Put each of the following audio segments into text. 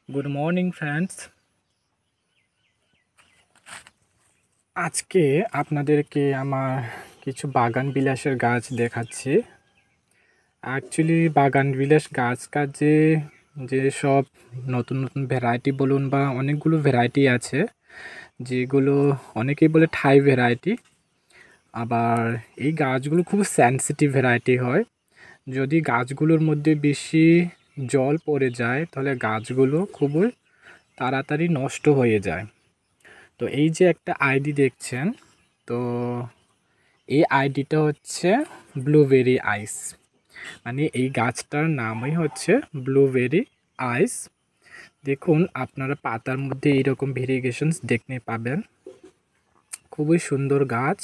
Good morning friends. আজকে আপনাদেরকে আমার কিছু বাগান বিলাসের গাছ দেখাচ্ছি। অ্যাকচুয়ালি বাগান বিলাস গাছ কাজে যে সব নতুন নতুন ভ্যারাইটি বলুন বা অনেকগুলো ভ্যারাইটি আছে, যেগুলো অনেকেই বলে থাই ভ্যারাইটি। আবার এই গাছগুলো খুব সেনসিটিভ ভ্যারাইটি হয়। যদি গাছগুলোর মধ্যে বেশি জল পড়ে যায় তাহলে গাছগুলো খুবই তাড়াতাড়ি নষ্ট হয়ে যায়। তো এই যে একটা আইডি দেখছেন, তো এই আইডিটা হচ্ছে ব্লুবেরি আইস, মানে এই গাছটার নামই হচ্ছে ব্লুবেরি আইস। দেখুন আপনারা পাতার মধ্যে এইরকম ভেরিগেশনস দেখতে পাবেন। খুবই সুন্দর গাছ।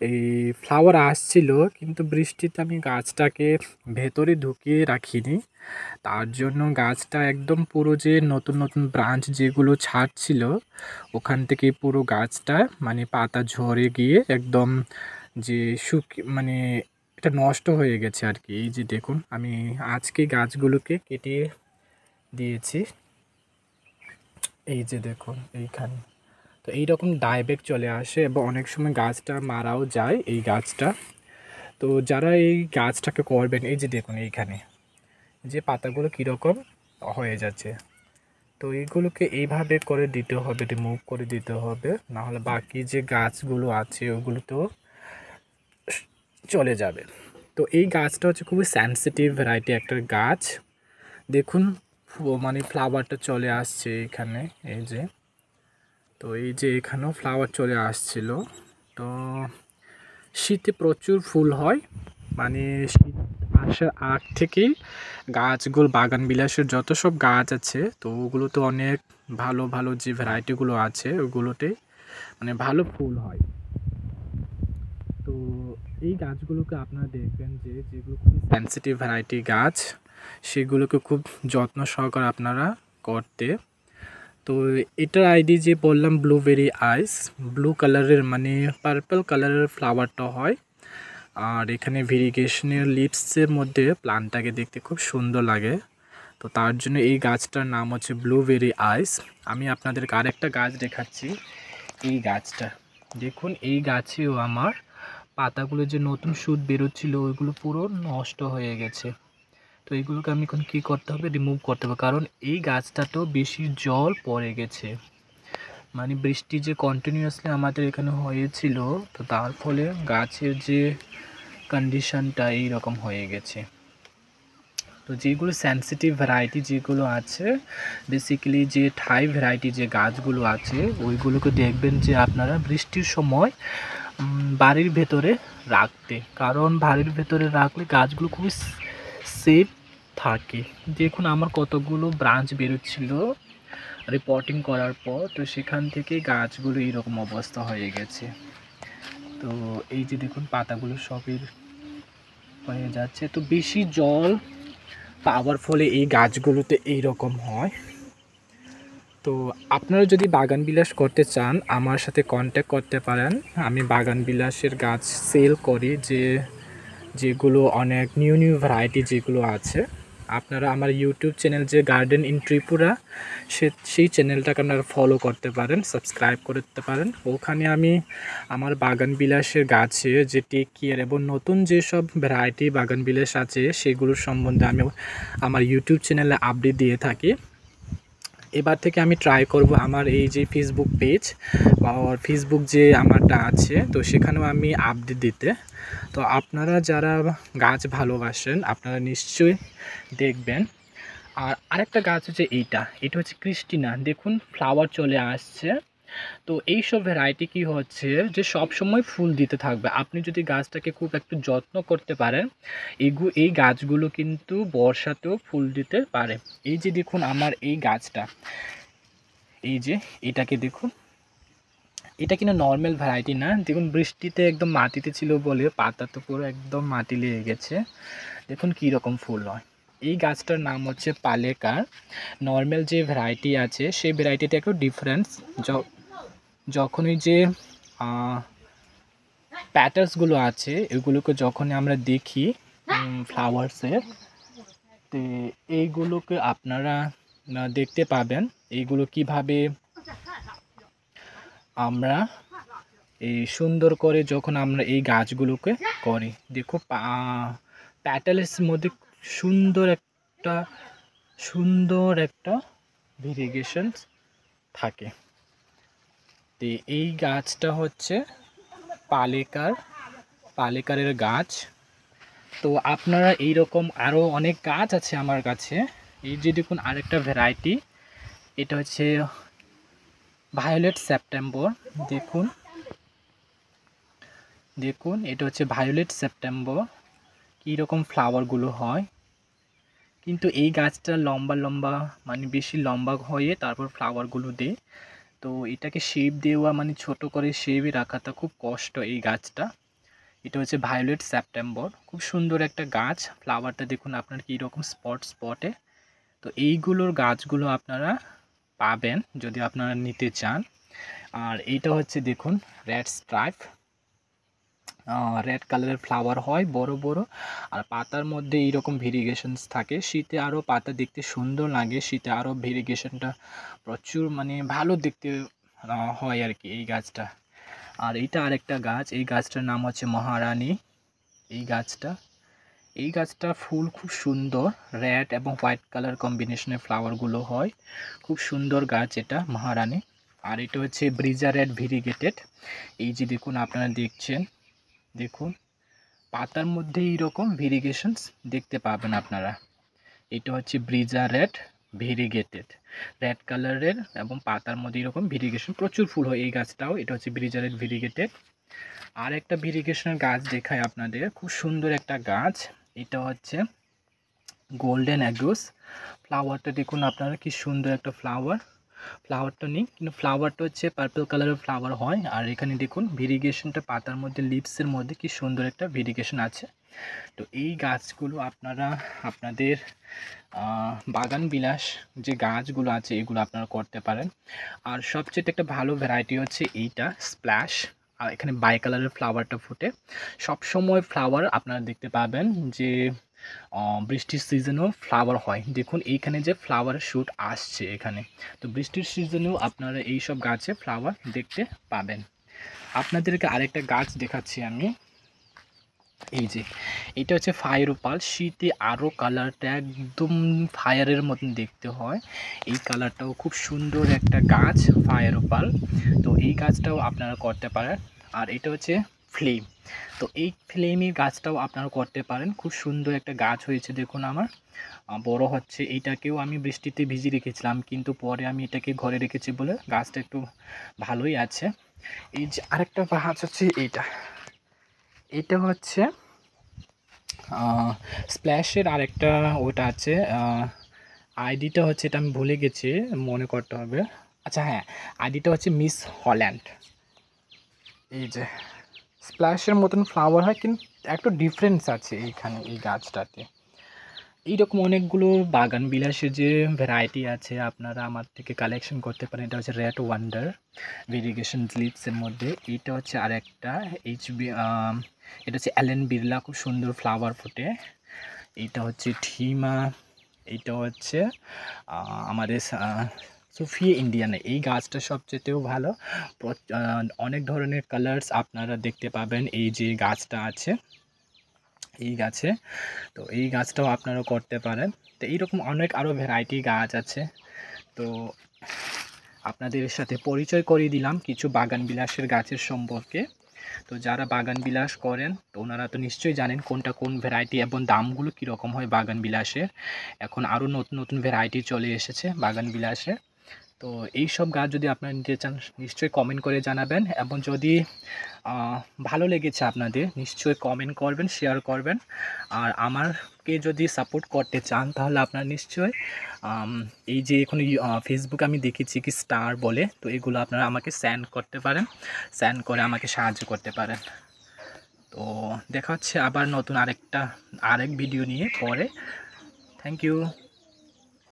এই ফ্লাওয়ার আসছিল, কিন্তু বৃষ্টিতে আমি গাছটাকে ভেতরে ঢুকিয়ে রাখিনি। তার জন্য গাছটা একদম পুরো যে নতুন নতুন ব্রাঞ্চ যেগুলো ছাড়ছিল ওখান থেকে পুরো গাছটা মানে পাতা ঝরে গিয়ে একদম যে মানে এটা নষ্ট হয়ে গেছে আর কি। এই যে দেখুন আমি আজকে গাছগুলোকে কেটে দিয়েছি। এই যে দেখুন এইখানে তো এইরকম ডাইব্যাক চলে আসে এবং অনেক সময় গাছটা মারাও যায় এই গাছটা। তো যারা এই গাছটাকে করবেন, এই যে দেখুন এইখানে যে পাতাগুলো কীরকম হয়ে যাচ্ছে, তো এইগুলোকে এইভাবে করে দিতে হবে, রিমুভ করে দিতে হবে, নাহলে বাকি যে গাছগুলো আছে ওগুলো তো চলে যাবে। তো এই গাছটা হচ্ছে খুবই সেনসিটিভ ভ্যারাইটি একটা গাছ। দেখুন মানে ফ্লাওয়ারটা চলে আসছে এখানে, এই যে, তো এই যে এখানেও ফ্লাওয়ার চলে আসছিল। তো শীতে প্রচুর ফুল হয়, মানে শীত আসার আগ থেকেই গাছগুলো বাগান বিলাসের যত সব গাছ আছে তো ওগুলোতে অনেক ভালো ভালো যে ভ্যারাইটিগুলো আছে ওগুলোতে মানে ভালো ফুল হয়। তো এই গাছগুলোকে আপনারা দেখবেন যে যেগুলো খুবই সেনসিটিভ ভ্যারাইটি গাছ সেগুলোকে খুব যত্ন সহকারে আপনারা করতে। তো এটার আইডি যে বললাম ব্লুবেরি আইস, ব্লু কালারের মানে পার্পল কালারের ফ্লাওয়ারটা হয়। আর এখানে ভেরিগেশনের লিভসের মধ্যে প্লান্টটাকে দেখতে খুব সুন্দর লাগে। তো তার জন্য এই গাছটার নাম হচ্ছে ব্লুবেরি আইস। আমি আপনাদেরকে আরেকটা গাছ দেখাচ্ছি। এই গাছটা দেখুন, এই গাছেও আমার পাতাগুলো যে নতুন শুট বেরোচ্ছিল ওইগুলো পুরো নষ্ট হয়ে গেছে। তো এইগুলোকে আমি এখন কী করতে হবে, রিমুভ করতে হবে, কারণ এই গাছটাতেও বেশি জল পড়ে গেছে। মানে বৃষ্টি যে কন্টিনিউয়াসলি আমাদের এখানে হয়েছিল, তো তার ফলে গাছের যে কন্ডিশনটা এইরকম হয়ে গেছে। তো যেগুলো সেনসিটিভ ভ্যারাইটি যেগুলো আছে, বেসিক্যালি যে থাই ভ্যারাইটি যে গাছগুলো আছে ওইগুলোকে দেখবেন যে আপনারা বৃষ্টির সময় বাড়ির ভেতরে রাখতে, কারণ বাড়ির ভেতরে রাখলে গাছগুলো খুবই সেফ থাকে। দেখুন আমার কতগুলো ব্রাঞ্চ বেরোচ্ছিল রিপোর্টিং করার পর, তো সেখান থেকে গাছগুলো এইরকম অবস্থা হয়ে গেছে। তো এই যে দেখুন পাতাগুলো সবই হয়ে যাচ্ছে। তো বেশি জল পাওয়ার ফলে এই গাছগুলোতে এইরকম হয়। তো আপনারা যদি বাগান বিলাস করতে চান আমার সাথে কন্ট্যাক্ট করতে পারেন। আমি বাগান বিলাসের গাছ সেল করি, যেগুলো অনেক নিউ নিউ ভ্যারাইটি যেগুলো আছে। আপনারা আমার ইউটিউব চ্যানেল যে গার্ডেন ইন ত্রিপুরা সেই চ্যানেলটাকে আপনারা ফলো করতে পারেন, সাবস্ক্রাইব করতে পারেন। ওখানে আমি আমার বাগান বিলাসের গাছে যে টেক কেয়ার এবং নতুন যেসব ভ্যারাইটি বাগান বিলাস আছে সেগুলোর সম্বন্ধে আমি আমার ইউটিউব চ্যানেলে আপডেট দিয়ে থাকি। এবার থেকে আমি ট্রাই করব আমার এই যে ফেসবুক পেজ বা ফেসবুক যে আমারটা আছে তো সেখানেও আমি আপডেট দিতে। তো আপনারা যারা গাছ ভালোবাসেন আপনারা নিশ্চয়ই দেখবেন। আর আরেকটা গাছ হচ্ছে এটা হচ্ছে ক্রিস্টিনা। দেখুন ফ্লাওয়ার চলে আসছে। তো এইসব ভ্যারাইটি কি হচ্ছে যে সব সময় ফুল দিতে থাকবে। আপনি যদি গাছটাকে খুব একটু যত্ন করতে পারেন এই গাছগুলো কিন্তু বর্ষাতেও ফুল দিতে পারে। এই যে দেখুন আমার এই গাছটা, এই যে এটাকে দেখুন, এটা কিন্তু নর্মাল ভ্যারাইটি না। দেখুন বৃষ্টিতে একদম মাটিতে ছিল বলে পাতা তো পুরো একদম মাটি লেগে গেছে। দেখুন কী রকম ফুল হয়। এই গাছটার নাম হচ্ছে পালেকার। নর্মাল যে ভ্যারাইটি আছে সেই ভ্যারাইটিটা একটু ডিফারেন্স। যখনই যে প্যাটার্সগুলো আছে এগুলোকে যখন আমরা দেখি ফ্লাওয়ার্সের, তো এইগুলোকে আপনারা দেখতে পাবেন এইগুলো কিভাবে আমরা এই সুন্দর করে যখন আমরা এই গাছগুলোকে করি। দেখো প্যাটেলের মধ্যে সুন্দর একটা ভেরিগেশন থাকে। তো এই গাছটা হচ্ছে পালেকারের গাছ। তো আপনারা এইরকম আরও অনেক গাছ আছে আমার কাছে। এই যে দেখুন আরেকটা ভ্যারাইটি, এটা হচ্ছে ভায়োলেট সেপ্টেম্বর। দেখুন এটা হচ্ছে ভায়োলেট সেপ্টেম্বর, কীরকম ফ্লাওয়ারগুলো হয়। কিন্তু এই গাছটা লম্বা মানে বেশি লম্বা হয়ে তারপর ফ্লাওয়ারগুলো দেয়। তো এটাকে শেপ দেওয়া মানে ছোট করে শেপে রাখাটা খুব কষ্ট এই গাছটা। এটা হচ্ছে ভায়োলেট সেপ্টেম্বর, খুব সুন্দর একটা গাছ। ফ্লাওয়ারটা দেখুন আপনার কীরকম স্পটে। তো এইগুলোর গাছগুলো আপনারা পাবেন যদি আপনারা নিতে চান। আর এইটা হচ্ছে দেখুন রেড স্ট্রাইপ, রেড কালারের ফ্লাওয়ার হয় বড় বড়, আর পাতার মধ্যে এইরকম ভেরিগেশনস থাকে। শীতে আরও পাতা দেখতে সুন্দর লাগে, শীতে আরও ভেরিগেশনটা প্রচুর মানে ভালো দেখতে হয় আর কি এই গাছটা। আর এইটা আরেকটা গাছ, এই গাছটার নাম হচ্ছে মহারানী। এই গাছটা ফুল খুব সুন্দর, রেড এবং হোয়াইট কালার কম্বিনেশনের ফ্লাওয়ারগুলো হয়, খুব সুন্দর গাছ এটা মহারানী। আর এটা হচ্ছে ব্রিজা রেড ভেরিগেটেড। এই যে দেখুন আপনারা দেখুন পাতার মধ্যে এইরকম ভেরিগেশনস দেখতে পাবেন আপনারা। এটা হচ্ছে ব্রিজা রেড ভেরিগেটেড, রেড কালারের এবং পাতার মধ্যে এরকম ভেরিগেশন, প্রচুর ফুল হয় এই গাছটাও। এটা হচ্ছে ব্রিজা রেড ভেরিগেটেড। আর একটা ভেরিগেশনের গাছ দেখায় আপনাদের, খুব সুন্দর একটা গাছ। এটা হচ্ছে গোল্ডেন অ্যাগুস। ফ্লাওয়ারটা দেখুন আপনারা কি সুন্দর একটা ফ্লাওয়ারটা নেই কিন্তু ফ্লাওয়ারটা হচ্ছে পার্পল কালারের ফ্লাওয়ার হয়। আর এখানে দেখুন ভেরিগেশনটা পাতার মধ্যে লিভসের মধ্যে কি সুন্দর একটা ভেরিগেশন আছে। তো এই গাছগুলো আপনারা আপনাদের বাগান বিলাস যে গাছগুলো আছে এগুলো আপনারা করতে পারেন। আর সবচেয়ে একটা ভালো ভ্যারাইটি হচ্ছে এইটা স্প্ল্যাশ। আর এখানে বাই কালারের ফ্লাওয়ারটা ফুটে সবসময়। ফ্লাওয়ার আপনারা দেখতে পাবেন যে বৃষ্টির সিজনেও ফ্লাওয়ার হয়। দেখুন এইখানে যে ফ্লাওয়ার শ্যুট আসছে এখানে, তো বৃষ্টির সিজনেও আপনারা এই সব গাছে ফ্লাওয়ার দেখতে পাবেন। আপনাদেরকে আরেকটা গাছ দেখাচ্ছি আমি। এই যে এটা হচ্ছে ফায়ার ওপাল। শীতে আরও কালারটা একদম ফায়ারের মতন দেখতে হয়। এই কালারটাও খুব সুন্দর একটা গাছ ফায়ার ওপাল। তো এই গাছটাও আপনারা করতে পারেন। আর এটা হচ্ছে ফ্লেম। তো এই ফ্লেমের গাছটাও আপনারা করতে পারেন, খুব সুন্দর একটা গাছ হয়েছে দেখুন আমার বড় হচ্ছে। এইটাকেও আমি বৃষ্টিতে ভিজিয়ে রেখেছিলাম কিন্তু পরে আমি এটাকে ঘরে রেখেছি বলে গাছটা একটু ভালোই আছে। এই যে আরেকটা গাছ হচ্ছে এটা হচ্ছে স্প্ল্যাশের আরেকটা ওটা আছে, আইডিটা হচ্ছে, এটা আমি ভুলে গেছি, মনে করতে হবে। আচ্ছা হ্যাঁ, আইডিটা হচ্ছে মিস হল্যান্ড। এই যে স্প্ল্যাশের মতন ফ্লাওয়ার হয় কিন্তু একটু ডিফারেন্স আছে এইখানে এই গাছটাতে। এইরকম অনেকগুলো বাগান বিলাসের যে ভ্যারাইটি আছে আপনারা আমার থেকে কালেকশন করতে পারেন। এটা হচ্ছে রেড ওয়ান্ডার ভেরিগেশন লিভসের মধ্যে। এইটা হচ্ছে আরেকটা এটা হচ্ছে অ্যালেন বিড়লা, খুব সুন্দর ফ্লাওয়ার ফুটে। এইটা হচ্ছে ঠিমা। এইটা হচ্ছে আমাদের সুফিয়া ইন্ডিয়ানা। এই গাছটা সবচেয়েও ভালো, অনেক ধরনের কালার্স আপনারা দেখতে পাবেন এই যে গাছটা আছে এই গাছে। তো এই গাছটাও আপনারা করতে পারেন। তো এইরকম অনেক আরও ভ্যারাইটি গাছ আছে। তো আপনাদের সাথে পরিচয় করিয়ে দিলাম কিছু বাগান বিলাসের গাছের সম্পর্কে। তো যারা বাগান বিলাস করেন তো ওনারা তো নিশ্চয়ই জানেন কোনটা কোন ভ্যারাইটি এবং দামগুলো কীরকম হয় বাগান বিলাসের। এখন আরও নতুন নতুন ভ্যারাইটি চলে এসেছে বাগান বিলাসের। তো এই সব গাছ যদি আপনারা নিতে চান নিশ্চয়ই কমেন্ট করে জানাবেন, এবং যদি ভালো লেগেছে আপনাদের নিশ্চয়ই কমেন্ট করবেন, শেয়ার করবেন। আর আমাকে যদি সাপোর্ট করতে চান তাহলে আপনারা নিশ্চয়ই এই যে এখন ফেসবুকে আমি দেখেছি কি স্টার বলে, তো এগুলো আপনারা আমাকে সেন্ড করতে পারেন, সেন্ড করে আমাকে সাহায্য করতে পারেন। তো দেখা হচ্ছে আবার নতুন আরেক ভিডিও নিয়ে পরে। Thank you.